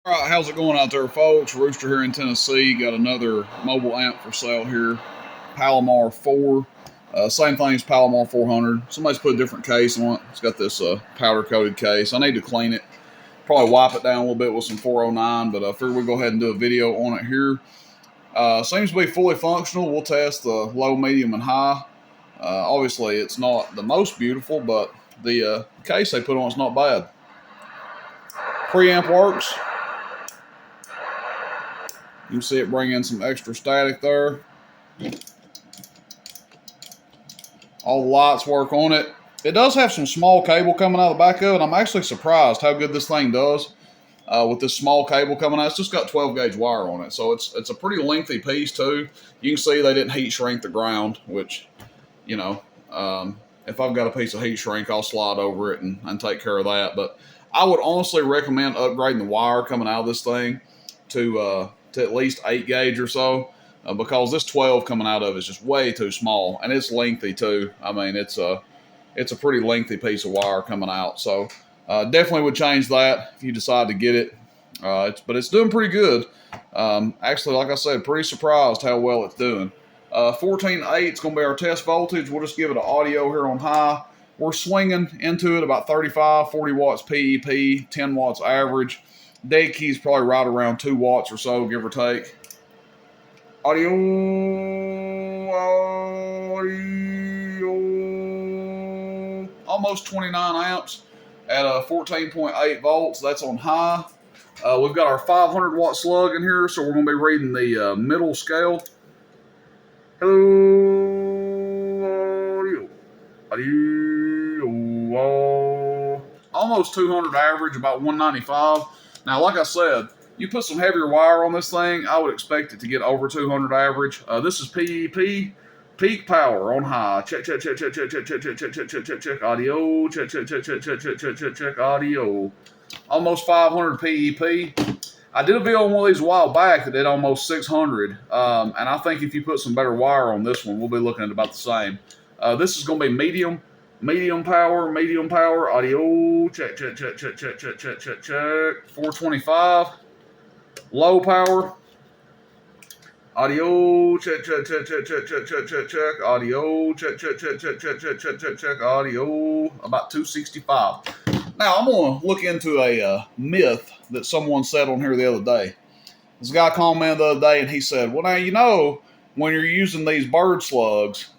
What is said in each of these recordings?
All right, how's it going out there, folks? Rooster here in Tennessee. Got another mobile amp for sale here. Palomar 4. Same thing as Palomar 400. Somebody's put a different case on it. It's got this powder-coated case. I need to clean it. Probably wipe it down a little bit with some 409, but I figured we'd go ahead and do a video on it here. Seems to be fully functional. We'll test the low, medium, and high. Obviously, it's not the most beautiful, but the case they put on it's not bad. Preamp works. You can see it bring in some extra static there. All the lights work on it. It does have some small cable coming out of the back of it. I'm actually surprised how good this thing does with this small cable coming out. It's just got 12 gauge wire on it, so it's a pretty lengthy piece too. You can see they didn't heat shrink the ground, which, you know, if I've got a piece of heat shrink, I'll slide over it and take care of that. But I would honestly recommend upgrading the wire coming out of this thing to at least 8 gauge or so, because this 12 coming out of it is just way too small, and it's lengthy too. I mean, it's a pretty lengthy piece of wire coming out, so definitely would change that if you decide to get it. But it's doing pretty good. Actually, like I said, pretty surprised how well it's doing. 14.8 is going to be our test voltage. We'll just give it an audio here on high. We're swinging into it about 35, 40 watts PEP, 10 watts average. Dead key's probably right around 2 watts or so, give or take. Audio. Almost 29 amps at 14.8 volts. That's on high. We've got our 500 watt slug in here, so we're going to be reading the middle scale. Hello. Audio. Almost 200 average, about 195. Now, like I said, you put some heavier wire on this thing, I would expect it to get over 200 average. This is PEP, peak power on high. Check audio. Check audio. Almost 500 PEP. I did a video on one of these a while back that did almost 600, and I think if you put some better wire on this one, we'll be looking at about the same. This is going to be medium power, audio, check, 425, low power, audio, check, audio, check, audio, about 265. Now, I'm going to look into a myth that someone said on here the other day. This guy commented the other day, and he said, well, now, you know, when you're using these bird slugs,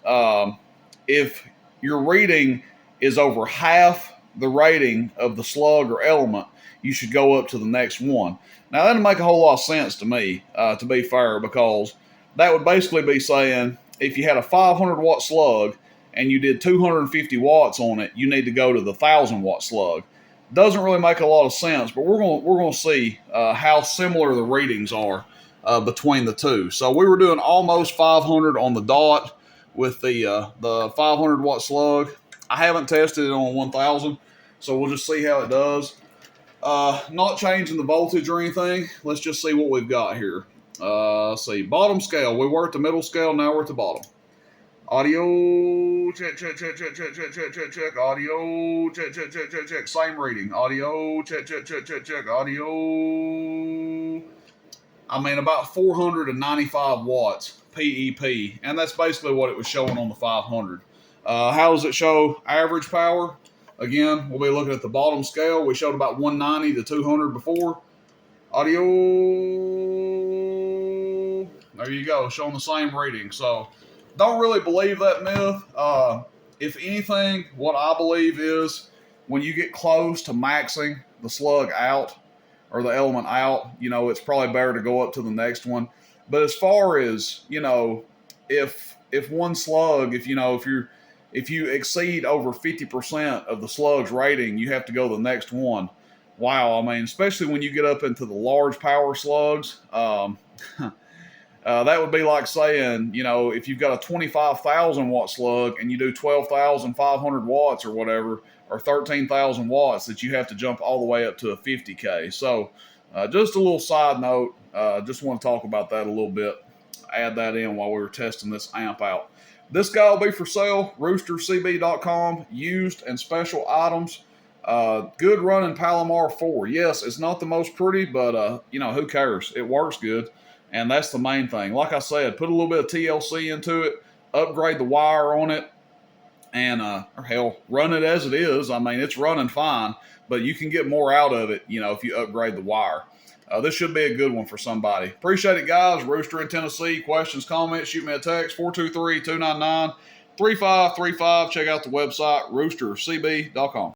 if your reading is over half the rating of the slug or element, you should go up to the next one. Now, that doesn't make a whole lot of sense to me, to be fair, because that would basically be saying if you had a 500 watt slug and you did 250 watts on it, you need to go to the 1,000 watt slug. Doesn't really make a lot of sense, but we're going to see how similar the readings are between the two. So we were doing almost 500 on the dot with the 500 watt slug. I haven't tested it on 1,000, so we'll just see how it does. Not changing the voltage or anything. Let's just see what we've got here. Let's see, bottom scale. We were at the middle scale, now we're at the bottom. Audio, check, audio, check, same reading. Audio, check, audio. I mean, about 495 watts PEP, and that's basically what it was showing on the 500. How does it show average power? Again, we'll be looking at the bottom scale. We showed about 190 to 200 before. Audio, there you go, showing the same reading. So, don't really believe that myth. If anything, what I believe is when you get close to maxing the slug out or the element out, you know, it's probably better to go up to the next one. But as far as, you know, if one slug, if you exceed over 50% of the slug's rating, you have to go to the next one. Wow, I mean, especially when you get up into the large power slugs, that would be like saying, you know, if you've got a 25,000 watt slug and you do 12,500 watts or whatever, or 13,000 watts, that you have to jump all the way up to a 50K. So just a little side note, just want to talk about that a little bit, add that in while we were testing this amp out. This guy will be for sale, roostercb.com, used and special items. Good running Palomar 4. Yes, it's not the most pretty, but who cares? It works good, and that's the main thing. Like I said, put a little bit of TLC into it, upgrade the wire on it, and or hell, run it as it is. I mean, it's running fine, but you can get more out of it, if you upgrade the wire. This should be a good one for somebody. Appreciate it, guys. Rooster in Tennessee. Questions, comments, shoot me a text, 423-299-3535. Check out the website, roostercb.com.